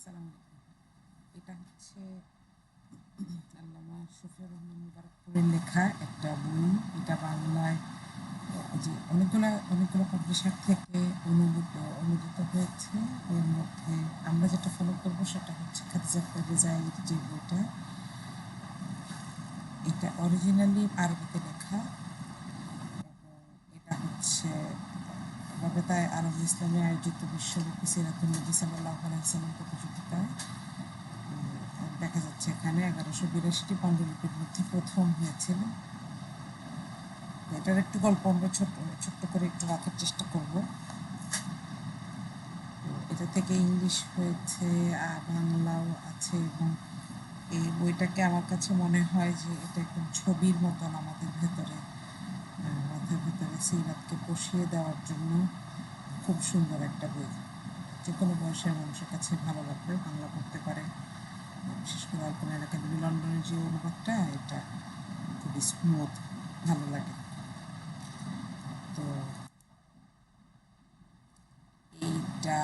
আসসালামু আলাইকুম। এটা হচ্ছে আল্লামা শফিউর রহমান মুবারকপুরের লেখা একটা বই। এটা বাংলায় যে অনেকগুলো পাবলিশার থেকে অনুদিত হয়েছে। এর মধ্যে আমরা যেটা ফলো করবো সেটা হচ্ছে খাদিজা রেজাইয়ের যে বইটা, এটা অরিজিনালি আরবিতে লেখা এবং এটা হচ্ছে রাবেতায়ে আরব ইসলামী আয়োজিত বিশ্বব্যাপী সিরাতুন নবী সাল্লাল্লাহু আলাইহি ওয়াসাল্লাম প্রতিযোগিতায় দেখা যাচ্ছে এখানে 1182টি পাণ্ডুলিপির মধ্যে প্রথম হয়েছিল। এটার একটু গল্প আমরা ছোট্ট করে একটু রাখার চেষ্টা করব। এটা থেকে ইংলিশ হয়েছে, বাংলাও আছে এবং এই বইটাকে আমার কাছে মনে হয় যে এটা একদম ছবির মতন আমাদের ভেতরে, মাথার ভেতরে সিরাতকে বসিয়ে দেওয়ার জন্য খুব সুন্দর একটা বই। যে কোনো বয়সের মানুষের কাছে ভালো লাগবে, বাংলা পড়তে পারে। বিশেষ করে আলপনা একাডেমি লন্ডনের যে অনুবাদটা, এটা খুবই স্মুথ, ভালো লাগে। তো এইটা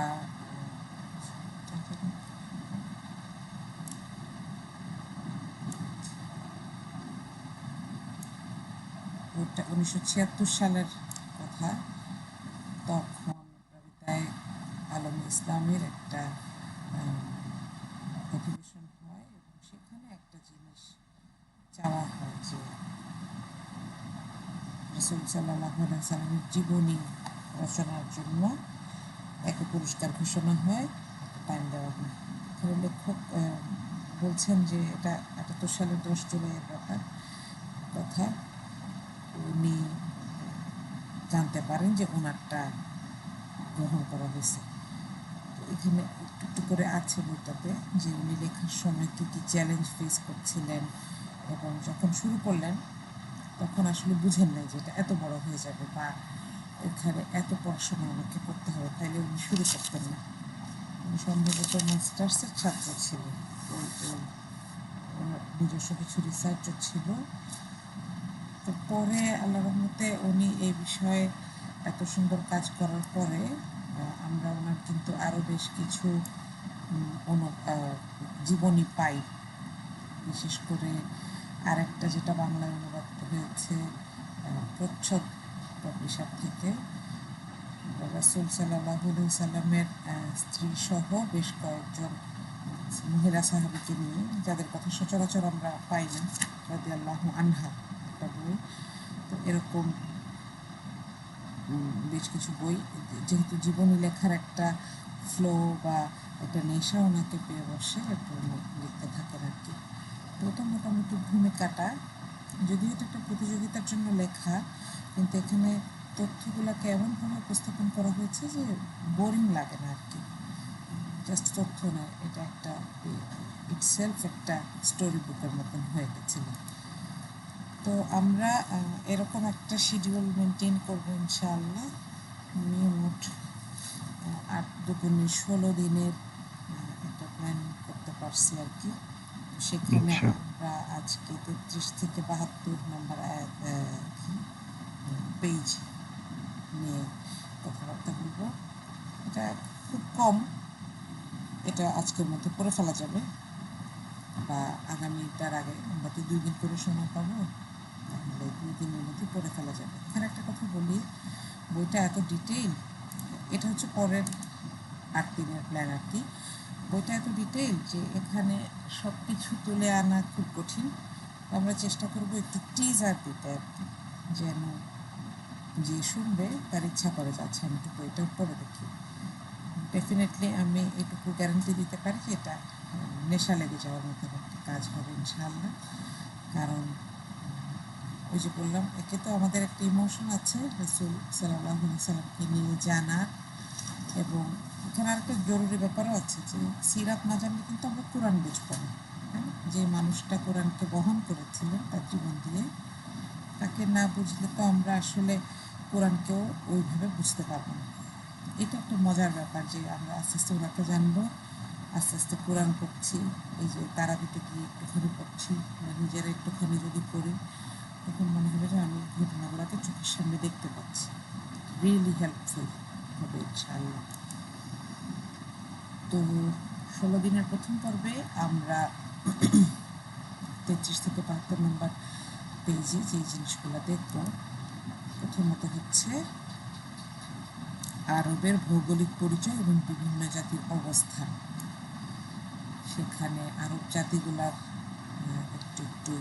ওটা 1976 সালের কথা। তখন রাবিতায়ে আলম ইসলামের একটা অধিবেশন হয় এবং সেখানে একটা জিনিস চাওয়া হয় যে রাসূল সাল্লাল্লাহু আলাইহি সাল্লামের জীবনী রচনার জন্য একটা পুরস্কার ঘোষণা হয়, টাইম দেওয়া হয়। এখানে লেখক বলছেন যে এটা 78 সালের 10 জুলাইয়ের কথা। উনি জানতে পারেন যে ওনারটা গ্রহণ করা হয়েছে। তো এখানে একটু একটু করে আছে বইটাতে যে উনি লেখার সময় কী কী চ্যালেঞ্জ ফেস করছিলেন এবং যখন শুরু করলেন তখন আসলে বুঝেন নাই যে এটা এত বড় হয়ে যাবে বা এখানে এত পড়াশোনা আমাকে করতে হবে, তাইলে উনি শুরু করতেন না। উনি সম্ভবত মাস্টার্সের ছাত্র ছিলেন, ওনার নিজস্ব কিছু রিসার্চও ছিল। তো পরে আল্লাহ রহমতে উনি এই বিষয়ে এত সুন্দর কাজ করার পরে আমরা ওনার কিন্তু আরও বেশ কিছু জীবনী পাই। বিশেষ করে আরেকটা যেটা বাংলায় অনুবাদ হয়েছে প্রচ্ছদ পাবলিশার থেকে, রাসূল সাল্লাল্লাহু আলাইহি সাল্লামের স্ত্রী সহ বেশ কয়েকজন মহিলা সাহাবীকে নিয়ে, যাদের কথা সচরাচর আমরা পাই না, রাদিয়াল্লাহু আনহা একটা বই। তো এরকম বেশ কিছু বই, যেহেতু জীবনী লেখার একটা ফ্লো বা একটা নেশা ওনাকে পেয়ে বসে, একটু উনি লিখতে থাকেন আর কি। তো এটা মোটামুটি ভূমিকাটা, যদিও এটা একটা প্রতিযোগিতার জন্য লেখা, কিন্তু এখানে তথ্যগুলোকে এমনভাবে উপস্থাপন করা হয়েছে যে বোরিং লাগে না আর কি। জাস্ট তথ্য নয়, এটা একটা ইটসেলফ একটা স্টোরি বুকের মতন হয়ে গেছিল। তো আমরা এরকম একটা শিডিউল মেনটেন করবো ইনশাআল্লাহ। আমি মোট 8 × 16 দিনের একটা প্ল্যান করতে পারছি আর কি। সেখানে আমরা আজকে 33 থেকে 72 নম্বর পেজ নিয়ে কথাবার্তা বলবো। এটা খুব কম, এটা আজকের মধ্যে পড়ে ফেলা যাবে বা আগামীটার আগে, আমরা তো 2 দিন করে সময় পাবো, তাহলে 2 দিনের মধ্যে পড়ে ফেলা যাবে। এখানে একটা কথা বলি, বইটা এত ডিটেইল, এটা হচ্ছে পরের 8 দিনের প্ল্যান আর কি। বইটা এত ডিটেইল যে এখানে সব কিছু তুলে আনা খুব কঠিন। আমরা চেষ্টা করবো একটু টিজার দিতে আর কি, যেন যে শুনবে তার ইচ্ছা করে যাচ্ছে আমি একটু বইটা পড়ে দেখি। ডেফিনেটলি আমি এটুকু গ্যারান্টি দিতে পারি যে এটা নেশা লেগে যাওয়ার মতো একটা কাজ হবে ইনশাআল্লাহ। কারণ ওই যে বললাম, একে তো আমাদের একটা ইমোশন আছে রাসূল সাল্লাল্লাহু আলাইহি সাল্লামকে নিয়ে জানার, এবং এখানে আরেকটা জরুরি ব্যাপারও আছে যে সিরাত না জানলে কিন্তু আমরা কোরআন বুঝবো না। হ্যাঁ, যে মানুষটা কোরআনকে বহন করেছিলেন তার জীবন দিয়ে, তাকে না বুঝলে তো আমরা আসলে কোরআনকেও ওইভাবে বুঝতে পারবো না। এটা একটা মজার ব্যাপার যে আমরা আস্তে আস্তে ওনাকে জানবো, আস্তে আস্তে কোরআন পড়ছি, এই যে তারাবিতে গিয়ে একটুখানি পড়ছি বা নিজেরা একটুখানি যদি পড়ি, তখন মনে হবে যে আমি ঘটনাগুলোকে চোখের সামনে দেখতে পাচ্ছি। রিয়েলি হেল্পফুল হবে ইনশাআল্লাহ। তো 16 দিনের প্রথম পর্বে আমরা 33 থেকে 72 নম্বর পেজে যে জিনিসগুলো দেখব, প্রথমত হচ্ছে আরবের ভৌগোলিক পরিচয় এবং বিভিন্ন জাতির অবস্থান। সেখানে আরব জাতিগুলার একটু একটু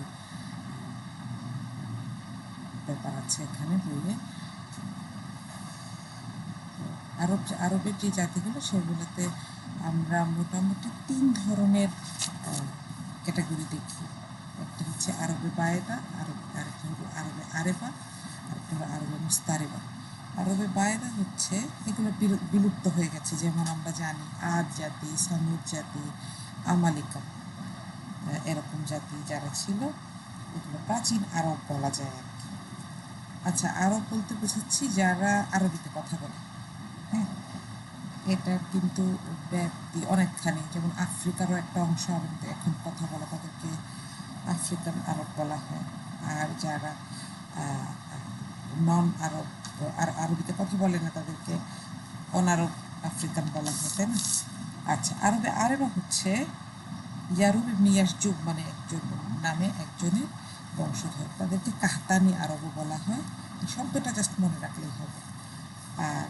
ব্যাপার আছে এখানে বইয়ে। আরবের যে জাতিগুলো সেগুলোতে আমরা মোটামুটি 3 ধরনের ক্যাটাগরি দেখি। একটা হচ্ছে আরবে বায়েদা, আরেকটা হলো আরবে আরেবা, আরেকটা হলো আরবে মুস্তারেবা। আরবে বায়েদা হচ্ছে এগুলো বিলুপ্ত হয়ে গেছে, যেমন আমরা জানি আদ জাতি, সামুদ জাতি, আমালিকা, এরকম জাতি যারা ছিল এগুলো প্রাচীন আরব বলা যায় আর কি। আচ্ছা, আরব বলতে বোঝাচ্ছি যারা আরবিতে কথা বলে। হ্যাঁ, এটা কিন্তু ব্যাপ্তি অনেকখানি, যেমন আফ্রিকারও একটা অংশ আরবিতে এখন কথা বলে, তাদেরকে আফ্রিকান আরব বলা হয়। আর যারা নন আরব আর আরবিতে কথা বলে না তাদেরকে অনারব আফ্রিকান বলা হয়, তাই না? আচ্ছা, আরবে আরেবা হচ্ছে ইয়ারুব ইবনে ইয়াসজুব মানে একজন নামে একজনের বংশধর, তাদেরকে কাহতানি আরবও বলা হয়। শব্দটা জাস্ট মনে রাখলেই হবে। আর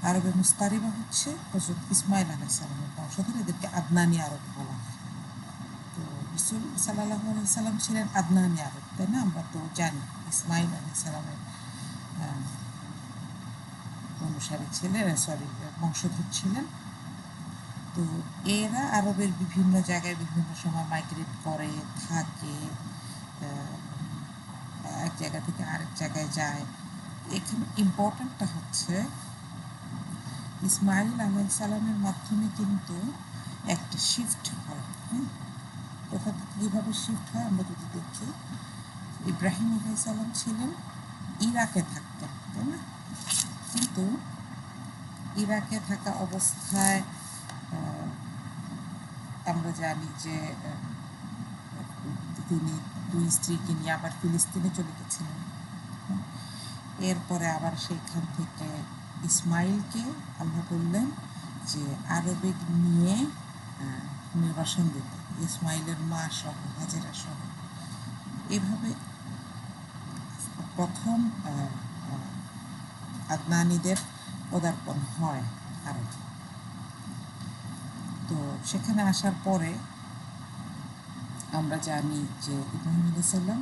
আরবে মুস্তারিবা হচ্ছে হযরত ইসমাইল আলাইহিস সালামের বংশধর, এদেরকে আদনানি আরব বলা হয়। তো রাসূল সাল্লাল্লাহু আলাইহি সাল্লাম ছিলেন আদনানি আরব, তাই না? আমরা তো জানি ইসমাইল আলাইহিস সালামের অনুসারী ছিলেন, বংশধর ছিলেন। তো এরা আরবের বিভিন্ন জায়গায় বিভিন্ন সময় মাইগ্রেট করে থাকে, এক জায়গা থেকে আরেক জায়গায় যায়। এখানে ইম্পর্ট্যান্টটা হচ্ছে ইসমাইল আলাইহিস সালামের মাধ্যমে কিন্তু একটা শিফট হয়। কোথা থেকে কীভাবে শিফট হয় আমরা যদি দেখি, ইব্রাহিম আলাইহিস সালাম ছিলেন ইরাকে থাকতেন, তাই না? কিন্তু ইরাকে থাকা অবস্থায় আমরা জানি যে তিনি 2 স্ত্রীকে নিয়ে আবার ফিলিস্তিনে চলে গেছিলেন। এরপরে আবার সেইখান থেকে ইসমাইলকে আল্লাহ বললেন যে আরবে নিয়ে নির্বাসন দিতে, ইসমাইলের মা সহ, হাজেরা সহ। এভাবে প্রথম আদনানীদের পদার্পণ হয় আরবে। তো সেখানে আসার পরে আমরা জানি যে ইব্রাহিম আলাইহিস সালাম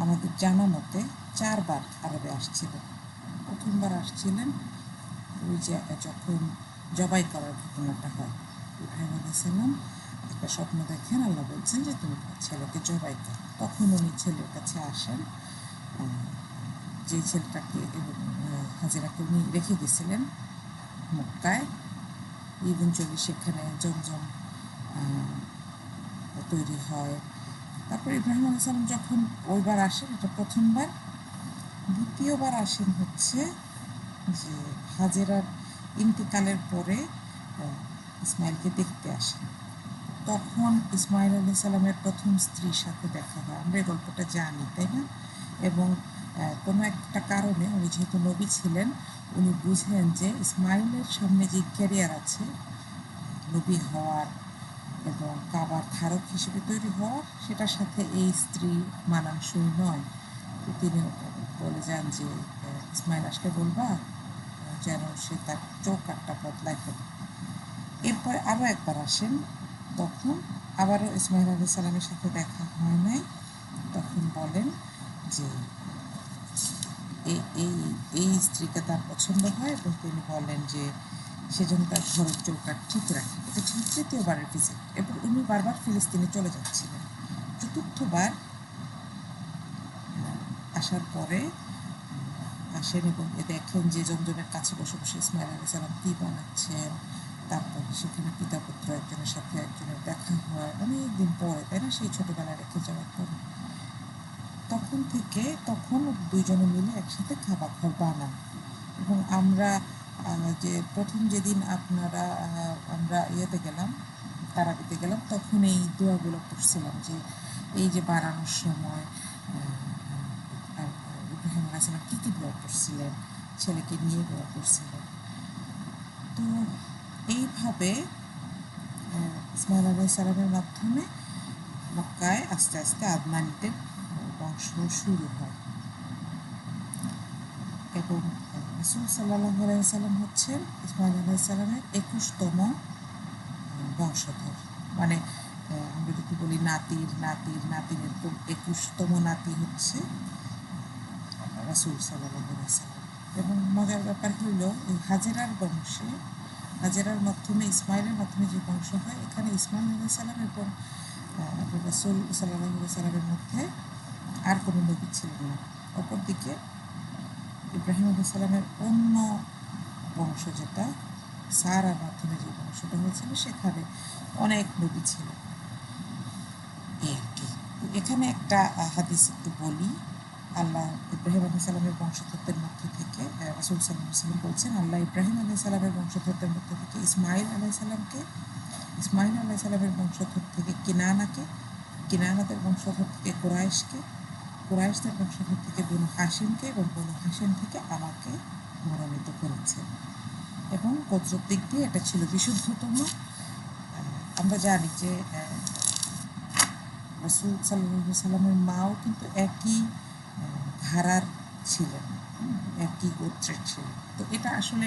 আমাদের জানা মতে 4 বার আরবে আসছিলেন। প্রথমবার আসছিলেন ওই যে যখন জবাই করার ঘটনাটা হয়, ইব্রাহিম আলাইহিস সালাম একটা স্বপ্ন দেখেন, আল্লাহ বলছেন যে তুমি ছেলেকে জবাই করো। তখন উনি ছেলের কাছে আসেন, যে ছেলেটাকে হাজেরাকে উনি রেখে গেছিলেন মক্কায়। ইভেনচুয়ালি সেখানে জমজম তৈরি হয়। তারপর ইব্রাহিম আলাইহিস সালাম যখন ওইবার আসেন, এটা প্রথমবার। দ্বিতীয়বার আসেন হচ্ছে যে হাজেরার ইন্তিকালের পরে ইসমাইলকে দেখতে আসেন। তখন ইসমাইল আলাইহিস সালামের প্রথম স্ত্রীর সাথে দেখা হয়, আমরা এই গল্পটা জানি, তাই না? এবং কোনো একটা কারণে উনি যেহেতু নবী ছিলেন, উনি বুঝলেন যে ইসমাইলের সামনে যে ক্যারিয়ার আছে নবী হওয়ার এবং কাবার ধারক হিসেবে তৈরি হওয়ার, সেটার সাথে এই স্ত্রী মানানসই নয়। তো তিনি বলে যান যে ইসমাইল আসলে বলবা যেন সে তার চৌকাটটা বদলায় ফেলে। এরপরে আরও একবার আসেন, তখন আবারও ইসমাইল আলাইহিস সালামের সাথে দেখা হয় নাই। তখন বলেন যে এই স্ত্রীকে তার পছন্দ হয় এবং তিনি বলেন যে সেজন্য তার ঘরের চৌকাট ঠিক রাখে। এটা ছিল তৃতীয়বারের ভিজিট। এরপর উনি বারবার ফিলিস্তিনে চলে যাচ্ছিলেন। চতুর্থবার আসার পরে আসেন এবং দেখেন যে জমজমের কাছে বসে বসে ইসমাইল আলাইহিস সালাম কী বানাচ্ছেন। তারপর সেখানে পিতা পুত্র একজনের সাথে একজনের দেখা হয় অনেক দিন পরে, তাই না? সেই ছোটোবেলায় রেখে যাওয়ার পরে তখন দুইজনে মিলে একসাথে খাবার বানান। এবং আমরা যে প্রথম যেদিন আমরা ইয়েতে গেলাম, তারাবিতে গেলাম, তখন এই দোয়াগুলো পড়ছিলাম যে এই যে বানানোর সময় ইব্রাহিম আলাইহিস সালাম কী কী দোয়া পড়ছিলেন, ছেলেকে নিয়ে দোয়া পড়ছিলেন। তো এইভাবে ইসমাইল আলাইহিস সালামের মাধ্যমে মক্কায় আস্তে আস্তে আদনানীদের বংশ শুরু হয় এবং রাসূল সাল্লাল্লাহু আলাইহি সাল্লাম হচ্ছেন ইসমাইল আলাইহিস সালামের 21তম বংশধর। মানে আমরা যদি বলি নাতির নাতির নাতির, এরকম 21তম নাতি হচ্ছে রাসূল সাল্লাল্লাহু আলাইহি সাল্লাম। এবং মজার ব্যাপার হইল এই হাজেরার বংশে, হাজেরার মাধ্যমে ইসমাইলের মাধ্যমে যে বংশ হয়, এখানে ইসমাইল আলাইহিস সালাম এবং রাসূল সাল্লাল্লাহু আলাইহি সাল্লামের মধ্যে আর কোনো নবী ছিলেন না। অপরদিকে ইব্রাহিম আলাইহিস সালামের অন্য বংশ, যেটা সারার মাধ্যমে যে বংশটা হয়েছিল, সেখানে অনেক নবী ছিল এই আর কি। এখানে একটা হাদিস একটু বলি। আল্লাহ ইব্রাহিম আলাইহিস সালামের বংশধরদের মধ্যে থেকে, রাসূল সাল্লাল্লাহু আলাইহি ওয়াসাল্লাম বলছেন, আল্লাহ ইব্রাহিম আলাইহিস সালামের বংশধরদের মধ্যে থেকে ইসমাইল আলাইহিস সালামকে, ইসমাইল আলাইহিস সালামের বংশধর থেকে কিনানাকে, কিনানাদের বংশধর থেকে কুরাইশকে, কুরাইশদের বংশধর থেকে বনু হাশিমকে, এবং বনু হাশিম থেকে আমাকে মনোনীত করেছেন। এবং গোত্রের দিক দিয়ে এটা ছিল বিশুদ্ধতম। আমরা জানি যে রাসূল সাল্লাল্লাহু আলাইহি সাল্লামের মাও কিন্তু একই ধারার ছিলেন, একই গোত্রের ছিলেন। তো এটা আসলে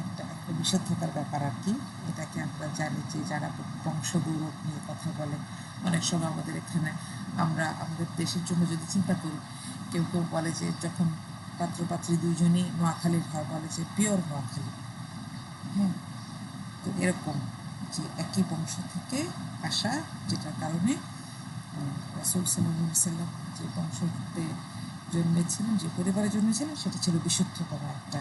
একটা একটা বিশুদ্ধতার ব্যাপার আর কি। এটাকে আমরা জানি যে যারা বংশগৌরব নিয়ে কথা বলে, অনেক সময় আমাদের এখানে আমরা আমাদের দেশের জন্য যদি চিন্তা করি, কেউ কেউ বলে যে যখন পাত্রপাত্রী দুইজনই নোয়াখালীর হয়, বলে যে পিওর নোয়াখালী। হ্যাঁ, তো এরকম যে একই বংশ থেকে আসা, যেটার কারণে রাসূল সাল্লাল্লাহু আলাইহি সাল্লাম যে বংশতে জন্মেছিলেন, যে পরিবারে জন্মেছিলেন, সেটা ছিল বিশুদ্ধতম একটা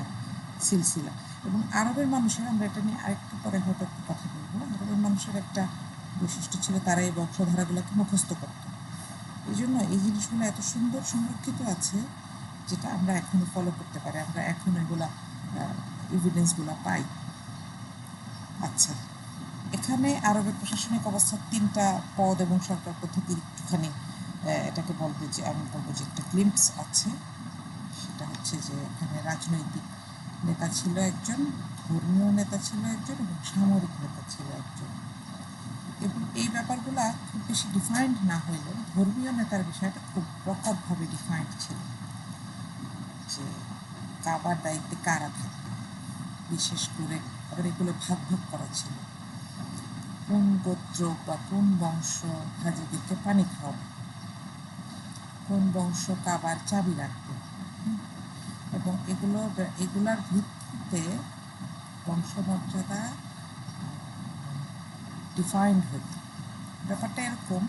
সিলসিলা। এবং আরবের মানুষের, আমরা এটা নিয়ে আরেকটু পরে হয়তো একটু কথা বলবো, আরবের মানুষের একটা বৈশিষ্ট্য ছিল, তারা এই বংশধারাগুলোকে মুখস্থ করত। এই জন্য এই জিনিসগুলো এত সুন্দর সংরক্ষিত আছে, যেটা আমরা এখনো ফলো করতে পারি, আমরা এখন এগুলা এভিডেন্সগুলো পাই। আচ্ছা, এখানে আরবের প্রশাসনিক অবস্থার 3টা পদ এবং সরকার পদ্ধতির একটুখানি এটাকে বলবে যে, আমি বলবো যে একটা গ্লিম্পস আছে। সেটা হচ্ছে যে এখানে রাজনৈতিক নেতা ছিল একজন, ধর্মীয় নেতা ছিল একজন, এবং সামরিক নেতা ছিল একজন। এবং এই ব্যাপারগুলো খুব বেশি ডিফাইন্ড না হইলেও ধর্মীয় নেতার বিষয়টা খুব প্রকটভাবে ডিফাইন্ড ছিল, যে কাবার দায়িত্বে কারা থাকবে, বিশেষ করে আবার এগুলো ভাগ ভাগ করা ছিল, কোন গোত্র বা কোন বংশ হাজিদেরকে পানি খাওয়াবে, কোন বংশ কাবার চাবি রাখবে, এবং এগুলার ভিত্তিতে বংশমর্যাদা ডিফাইন্ড হতো। ব্যাপারটা এরকম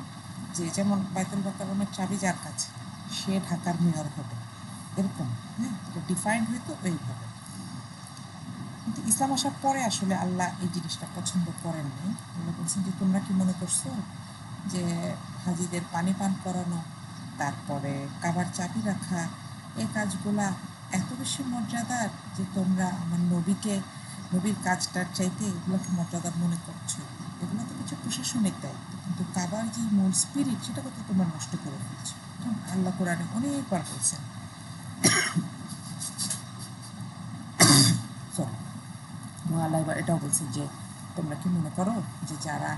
যে, যেমন বাইতুল মোকাররমের চাবি যার কাছে, সে ঢাকার মেয়র হবে, এরকম। হ্যাঁ, এটা ডিফাইন্ড হইতো ওইভাবে। কিন্তু ইসলাম আসার পরে আসলে আল্লাহ এই জিনিসটা পছন্দ করেননি। আল্লাহ বলছেন যে, তোমরা কি মনে করছো যে হাজিদের পানি পান করানো, তারপরে কাবার চাবি রাখা, এই কাজগুলা এত বেশি মর্যাদার যে তোমরা আমার নবীর কাজটার চাইতে এগুলোকে মর্যাদার মনে করছো? এগুলো তো কিছু প্রশাসনিক দায়িত্ব, কিন্তু কাবার যে মূল স্পিরিট, সেটাকে তো তোমরা নষ্ট করে ফেলছো। আল্লাহ কোরআনে অনেকবার বলছেন। আল্লাহ এবার এটাও বলছেন যে, তোমরা কি মনে করো যে যারা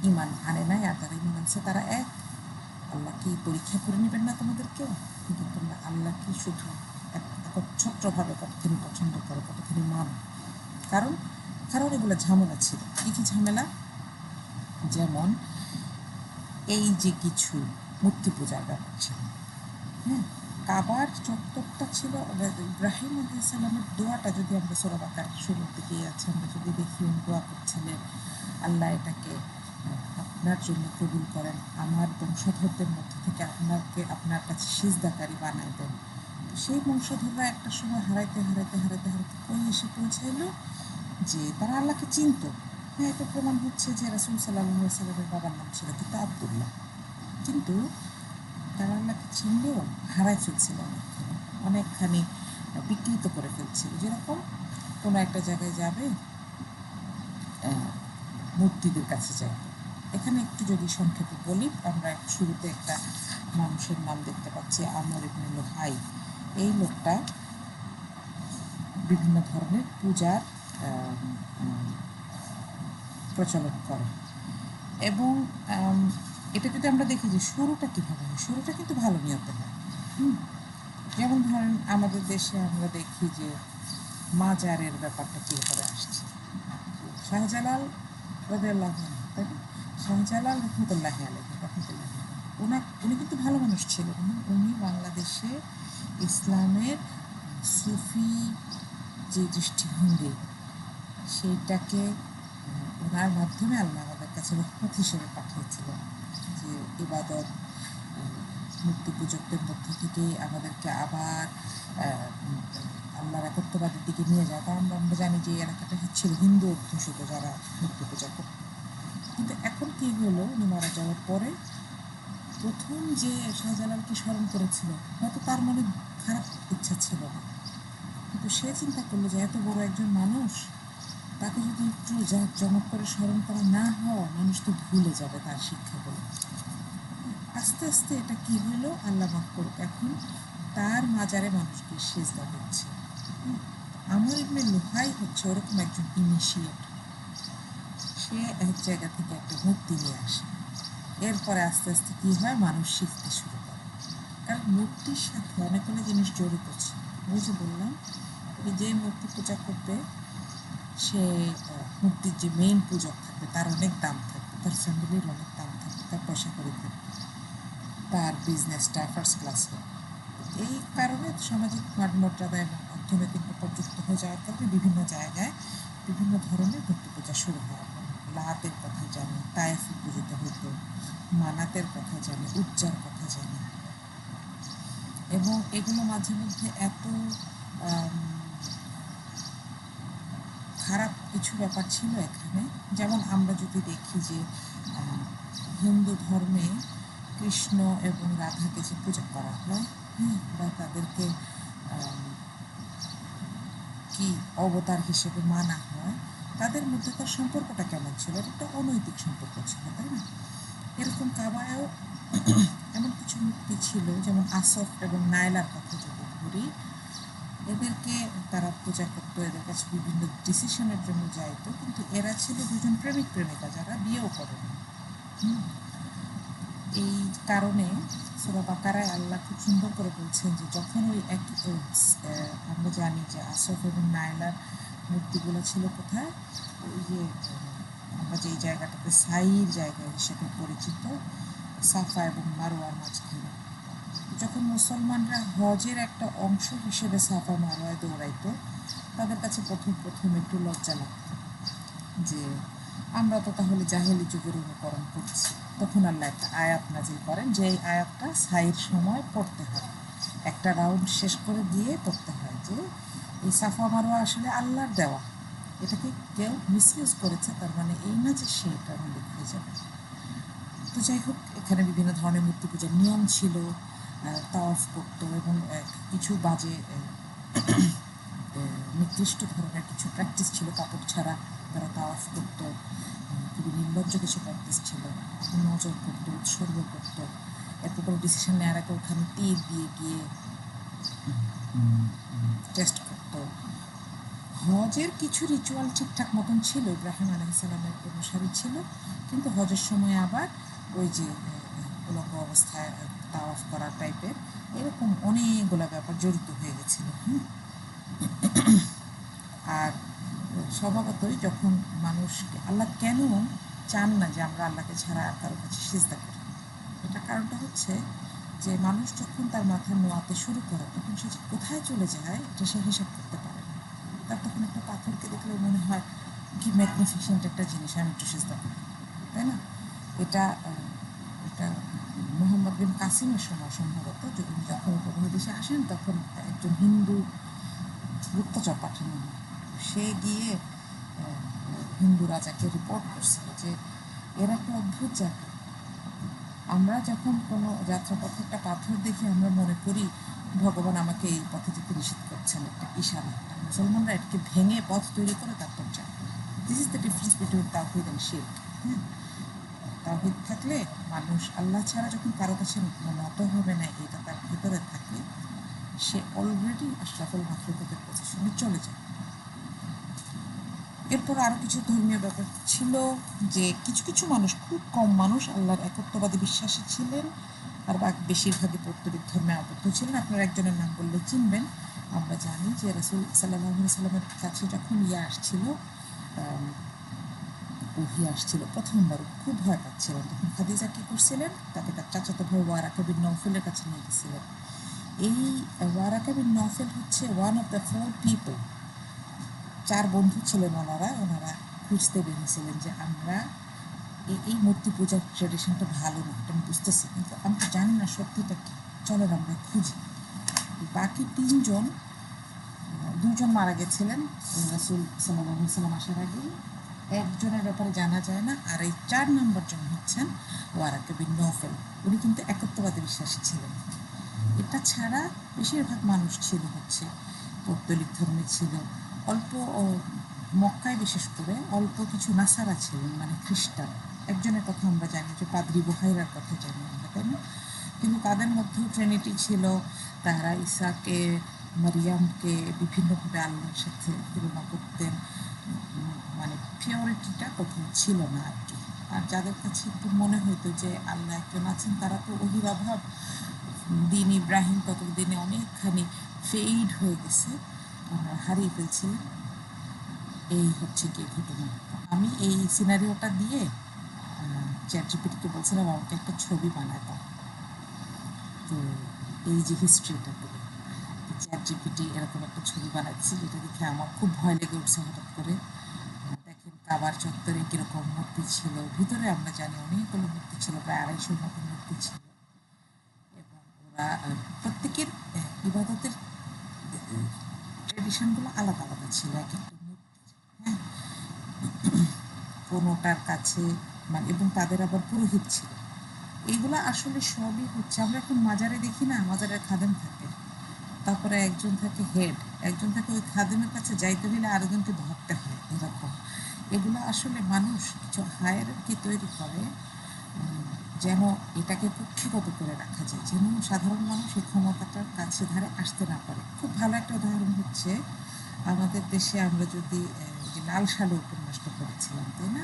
ইমান আনে নাই আর যারা ইমান আনছে তারা এক? আল্লাহ কি পরীক্ষা করে নেবেন না তোমাদেরকে? কিন্তু তোমরা আল্লাহ কি শুধু একচ্ছত্রভাবে কতখানি পছন্দ করো, কতখানি মানো? কারণ এগুলো ঝামেলা ছিল। কি ঝামেলা? যেমন এই যে কিছু মূর্তি পূজার ব্যাপার ছিল। হ্যাঁ, কাবার চত্বরটা ছিল, ইব্রাহিম আলাইহিস সালামের দোয়াটা যদি আমরা সূরা বাকারার শুরুর দিকেই আছে, আমরা যদি দেখি উনি দোয়া করছিলেন, আল্লাহ এটাকে আপনার জন্য কবুল করেন, আমার বংশধরদের মধ্যে থেকে আপনার কাছে সিজদাকারী বানাই দেন। তো সেই বংশধররা একটা সময় হারাইতে কই এসে পৌঁছাইল যে তারা আল্লাহকে চিনত। হ্যাঁ, এটা প্রমাণ হচ্ছে যে রাসূল সাল্লাল্লাহু আলাইহি সাল্লামের বাবার নাম ছিল কিন্তু আব্দুল্লাহ, কিন্তু তারা আল্লাহকে চিনলেও হারাই ফেলছিল, অনেকখানি বিকৃত করে ফেলছিল। যেরকম কোনো একটা জায়গায় যাবে, মূর্তিদের কাছে যাবে। এখানে একটু যদি সংক্ষেপে বলি, আমরা শুরুতে একটা মানুষের নাম দেখতে পাচ্ছি, আমর ইবনে লুহাই। এই লোকটা বিভিন্ন ধরনের পূজার প্রচলন করে। এবং আম, এটা যদি আমরা দেখি যে শুরুটা কীভাবে হয়, শুরুটা কিন্তু ভালো নিয়তে হয়। হুম। যেমন ধরেন আমাদের দেশে আমরা দেখি যে মাজারের ব্যাপারটা কীভাবে আসছে। শাহজালাল রাদিয়াল্লাহু আনহু, তাই না? শাহজালাল রহমতুল্লাহি আলাইহি রহমতুল্লাহি আলাইহি। উনি কিন্তু ভালো মানুষ ছিলেন এবং উনি বাংলাদেশে ইসলামের সুফি যে দৃষ্টিভঙ্গি, সেইটাকে ওনার মাধ্যমে আল্লাহ আমাদের কাছে রহমত হিসেবে পাঠিয়েছিলেন। যে ইবাদত, মূর্তি পূজকদের মধ্য থেকে আমাদেরকে আবার আল্লাহর একত্ববাদের দিকে নিয়ে যায়। কারণ আমরা জানি যে এই এলাকাটা ছিল হিন্দু অধ্যুষিত, যারা মূর্তি পূজা করত। কিন্তু এখন কী হলো, উনি মারা যাওয়ার পরে প্রথম যে শাহজালালকে স্মরণ করেছিল, হয়তো তার মনে খারাপ ইচ্ছা ছিল না, কিন্তু সে চিন্তা করলো যে এত বড় একজন মানুষ, তাকে যদি একটু জাঁকজমক করে স্মরণ করা না হয়, মানুষ তো ভুলে যাবে তার শিক্ষাগুলো। আস্তে আস্তে এটা কী হলো, আল্লাহ মাফ করুক, এখন তার মাজারে মানুষকে সেজদা দিচ্ছে। আমর ইবনে লুহাই হচ্ছে ওরকম একজন ইনিশিয়েট। সে এক জায়গা থেকে একটা মূর্তি নিয়ে আসে, এরপরে আস্তে আস্তে কী হয়, মানুষ শিখতে শুরু করে। কারণ মূর্তির সাথে অনেকগুলো জিনিস জড়িত ছিল। ওই যে বললাম, যে মূর্তি পূজা করবে, সে মূর্তির যে মেইন পূজক থাকবে তার অনেক দাম থাকবে, তার ফ্যামিলির অনেক দাম থাকবে, তার পয়সা করে থাকবে, তার বিজনেসটা ফার্স্ট ক্লাস হবে। এই কারণে সামাজিক মর্যাদা এবং অর্থনৈতিক ব্যাপার যুক্ত হয়ে যাওয়ার কারণে বিভিন্ন জায়গায় বিভিন্ন ধরনের মূর্তি পূজা শুরু হয়। লাতের কথা জানি, তায়েফে পূজিত হতো, মানাতের কথা জানি, উজ্জার কথা জানি। এবং এগুলো মাঝে মধ্যে এত খারাপ কিছু ব্যাপার ছিল এখানে। যেমন আমরা যদি দেখি যে হিন্দু ধর্মে কৃষ্ণ এবং রাধাকে যে পূজা করা হয়, বা তাদেরকে কি অবতার হিসেবে মানা হয়, তাদের মধ্যে তার সম্পর্কটা কেমন ছিল? এটা একটা অনৈতিক সম্পর্ক ছিল, তাই না? এরকম কাবায়ও এমন কিছু মূর্তি ছিল, যেমন আসফ এবং নায়লার কথা যদি ধরি, এদেরকে তারা পূজা করতো, এদের কাছে বিভিন্ন ডিসিশনের জন্য যাইতো, কিন্তু এরা ছিল দুজন প্রেমিক প্রেমিকা যারা বিয়েও করেন। এই কারণে সূরা বাকারায় আল্লাহ খুব সুন্দর করে বলছেন যে যখন ওই আমরা জানি যে আসফ এবং নায়লার মূর্তিগুলো ছিল কোথায়, ওই যে আমরা যেই জায়গাটাতে সাইর জায়গা হিসেবে পরিচিত, সাফা এবং মারোয়ার মাঝখানে, যখন মুসলমানরা হজের একটা অংশ হিসেবে সাফা মারোয়ায় দৌড়াইতো, তাদের কাছে প্রথম একটু লজ্জা লাগতো যে আমরা তো তাহলে জাহেলি যুগের অনুকরণ করছি। তখন আল্লাহ একটা আয়াত নাজিল করেন, যে এই আয়াতটা সাইর সময় পড়তে হয়, একটা রাউন্ড শেষ করে দিয়ে পড়তে হয়, যে এই সাফা মারোয়া আসলে আল্লাহর দেওয়া, এটাকে কেউ মিসইউজ করেছে, তার মানে এই না যে সে এটা উল্লেখ হয়ে যাবে। তো যাই হোক, এখানে বিভিন্ন ধরনের মূর্তি পূজার নিয়ম ছিল, তাওয়াফ করতো এবং কিছু বাজে নির্দিষ্ট ধরনের কিছু প্র্যাকটিস ছিল, কাপড় ছাড়া তারা তাওয়াফ করতো, খুবই নির্লজ্জ কিছু প্র্যাকটিস ছিল, নজর করতো, উৎসর্গ করতো, এরপর কোনো ডিসিশন নেওয়ার আগে ওখানে তীর দিয়ে গিয়ে টেস্ট করতো। হজের কিছু রিচুয়াল ঠিকঠাক মতন ছিল, ইব্রাহিম আলাইহিসসালামের অনুসারী ছিল, কিন্তু হজের সময় আবার ওই যে উলঙ্গ অবস্থায় তাওয়াফ করা টাইপের এরকম অনেকগুলো ব্যাপার জড়িত হয়ে গেছিল। আর স্বভাবতই যখন মানুষকে আল্লাহ কেন চান না যে আমরা আল্লাহকে ছাড়া আর কারো কাছে সিজদা করি, এটার কারণটা হচ্ছে যে মানুষ যখন তার মাথা নোয়াতে শুরু করে, তখন সে কোথায় চলে যায় এটা সে হিসাব করতে পারে না। তার তখন একটা পাথরকে দেখলে মনে হয় কি ম্যাগনিফিসেন্ট একটা জিনিস, আমি একটু সিজদা করি, তাই না? এটা এটা মোহাম্মদ বিন কাসিমের সময় সম্ভবত, যখন উপমহাদেশে আসেন, তখন একজন হিন্দু গুপ্তচর পাঠানো হয়। সে গিয়ে হিন্দু রাজাকে রিপোর্ট করছিল যে এর একটা অদ্ভুত জায়গা, আমরা যখন কোনো যাত্রাপথে একটা পাথর দেখি, আমরা মনে করি ভগবান আমাকে এই পথে যেতে নিষেধ করছেন, একটা ইশারা। মুসলমানরা এটাকে ভেঙে পথ তৈরি করে তারপর যায়। This is the difference between তাওহীদ অ্যান্ড শিরক। তাওহীদ থাকলে মানুষ আল্লাহ ছাড়া যখন কারো কাছে নত হবে না, এটা তার ভেতরে থাকে, সে অলরেডি আশরাফুল মাখলুকাতের পজিশনে চলে যায়। এরপর আরও কিছু ধর্মীয় ব্যাপার ছিল যে কিছু কিছু মানুষ, খুব কম মানুষ আল্লাহর একত্ববাদী বিশ্বাসী ছিলেন, আর বেশিরভাগই পৌত্তলিক ধর্মে আবদ্ধ ছিলেন। আপনারা একজনের নাম বললে চিনবেন। আমরা জানি যে রাসূল সাল্লাল্লাহু আলাইহি সাল্লামের কাছে যখন আসছিল, ওহি আসছিল প্রথমবার, খুব ভয় পাচ্ছিলেন। তখন খাদিজা কী করছিলেন, তাকে তার চাচাতো ভাই ওয়ারাকা বিন নওফেলের কাছে নিয়ে গেছিলেন। এই ওয়ারাকা বিন নওফেল হচ্ছে ওয়ান অফ দ্য 4 পিপল, 4 বন্ধু ছিলেন ওনারা খুঁজতে বেরিয়েছিলেন যে আমরা এই মূর্তি পূজার ট্রেডিশনটা ভালো না, এটা আমি বুঝতেছি, কিন্তু আমি তো জানি না সত্যিটা কী, চলেন আমরা খুঁজি। বাকি 3 জন, 2 জন মারা গেছিলেন রাসূল সাল্লাল্লাহু আলাইহি সাল্লাম আসার আগেই, একজনের ব্যাপারে জানা যায় না। আর এই 4 নম্বর জন হচ্ছেন ওয়ারাকা বিন নওফেল। উনি কিন্তু একত্ববাদী বিশ্বাসী ছিলেন। এটা ছাড়া বেশিরভাগ মানুষ ছিল হচ্ছে পৌত্তলিক ধর্মে ছিল। অল্প মক্কায় বিশেষ করে অল্প কিছু নাসারা ছিলেন, মানে খ্রিস্টান। একজনের কথা আমরা জানি, যে পাদ্রী বুহাইরার কথা জানি আমরা, তাই না? কিন্তু তাদের মধ্যেও ট্রিনিটি ছিল। তারা ঈসাকে, মারিয়ামকে বিভিন্নভাবে আল্লাহর সাথে তুলনা করতেন। মানে পিওরিটিটা কোথাও ছিল না আর কি। আর যাদের কাছে একটু মনে হইতো যে আল্লাহ একজন আছেন, তারা তো ওহির অভাব, দিন ইব্রাহিম ততদিনে অনেকখানি ফেইড হয়ে গেছে, হারিয়ে ফেলছিলেন। এই হচ্ছে কি ঘটনা। আমি এই সিনারিওটা দিয়ে চ্যাট জিপিটিকে বলছিলাম আমাকে একটা ছবি বানায় দাও। তো এই যে হিস্ট্রিটা করে চ্যাট জিপিটি এরকম একটা ছবি বানাচ্ছি, যেটা দেখে আমার খুব ভয় লেগে উঠছে হঠাৎ করে। দেখেন কাবার চত্বরে কীরকম মূর্তি ছিল, ভিতরে আমরা জানি অনেকগুলো মূর্তি ছিল, প্রায় 250 মতো মূর্তি ছিল। এবং ওরা প্রত্যেকের ইবাদতের ট্রেডিশনগুলো আলাদা আলাদা ছিল এক একটা মূর্তির। হ্যাঁ, কোনোটার কাছে মানে, এবং তাদের আবার পুরোহিত ছিল। এইগুলো আসলে সবই হচ্ছে, আমরা এখন মাজারে দেখি না, মাজারের খাদেম থাকে, তারপরে একজন থাকে হেড, একজন থাকে ওই খাদেমের কাছে যাইতে হলে আরেকজনকে ধরতে হয়, এরকম। এগুলো আসলে মানুষ কিছু হায়ারার্কি তৈরি করে যেন এটাকে কক্ষিগত করে রাখা যায়, যেন সাধারণ মানুষ এই ক্ষমতাটার কাছে ধারে আসতে না পারে। খুব ভালো একটা উদাহরণ হচ্ছে আমাদের দেশে আমরা যদি যে লাল সালু উপন্যাসটা পড়েছিলাম, তাই না?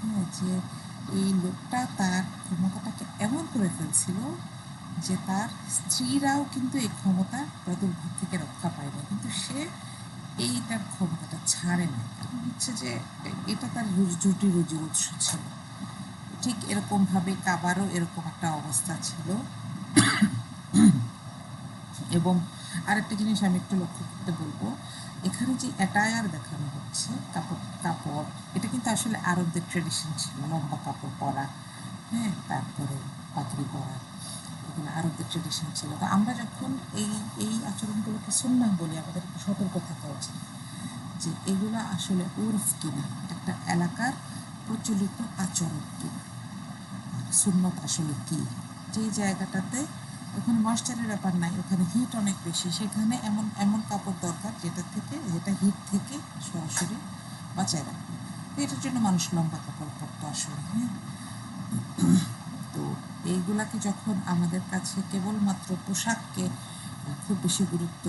হ্যাঁ, যে এই লোকটা তার ক্ষমতাটাকে এমন করে ফেলছিল যে তার স্ত্রীরাও কিন্তু এই ক্ষমতা প্রাদুর্ভাব থেকে রক্ষা পায় না, কিন্তু সে এই তার ক্ষমতাটা ছাড়ে না। কারণ হচ্ছে যে এটা তার রুজির উৎস ছিল। ঠিক এরকমভাবে কাবারও এরকম একটা অবস্থা ছিল। এবং আরেকটা জিনিস আমি একটু লক্ষ্য করতে বলবো, এখানে যে অ্যাটায়ার দেখানো হচ্ছে, কাপড়, এটা কিন্তু আসলে আরবদের ট্রেডিশন ছিল, লম্বা কাপড় পরা, হ্যাঁ, তারপরে পাগড়ি পরা, এগুলো আরবদের ট্রেডিশন ছিল। তো আমরা যখন এই আচরণগুলোকে সুন্নাহ বলি, আমাদের একটু সতর্ক থাকা উচিত যে এগুলো আসলে উর্ফ কিনা, একটা এলাকার প্রচলিত আচরণ কিনা, সুন্নত আসলে কী। যেই জায়গাটাতে ওখানে ময়েশ্চারের ব্যাপার নাই, ওখানে হিট অনেক বেশি, সেখানে এমন এমন কাপড় দরকার যেটা হিট থেকে সরাসরি বাঁচায় রাখবে। এটার জন্য মানুষ লম্বা কাপড় পরতো আসলে। হ্যাঁ, তো এইগুলাকে যখন আমাদের কাছে কেবলমাত্র পোশাককে খুব বেশি গুরুত্ব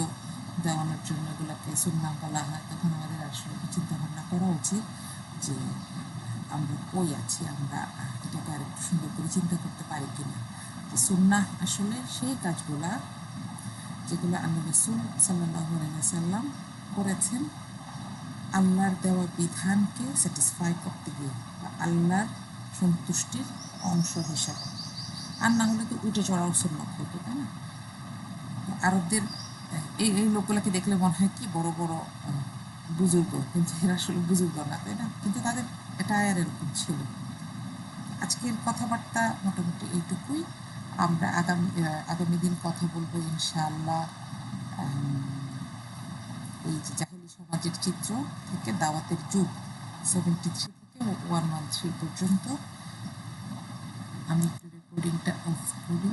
দেওয়ানোর জন্য এগুলোকে সুন্নাহ বলা হয়, তখন আমাদের আসলে চিন্তা ভাবনা করা উচিত যে আমরা কই আছি, আমরা এটাকে আরেকটু সুন্দর করে চিন্তা করতে পারি কিনা। যে সুন্নাহ আসলে সেই কাজগুলা যেগুলো আল্লাহ রাসূল সাল্লাল্লাহু আলাইহি ওয়াসাল্লাম করেছেন আল্লাহর দেওয়া বিধানকে স্যাটিসফাই করতে গিয়ে, বা আল্লাহর সন্তুষ্টির অংশ হিসাবে। আর না হলে তো উঠে চড়াও সুন্নাত হতো, তাই না? আরবদের এই লোকগুলোকে দেখলে মনে হয় কি বড় বড় বুজুর্গ, কিন্তু এরা আসলে বুজুর্গ না, তাই না? কিন্তু তাদের এটা আর এরকম ছিল। আজকের কথাবার্তা মোটামুটি এইটুকুই। আমরা আগামী দিন কথা বলবো ইনশাআল্লাহ এই যে জাহেলি সমাজের চিত্র থেকে দাওয়াতের যুগ 73 থেকে 113 পর্যন্ত। আমি একটু রেকর্ডিংটা অফ করি।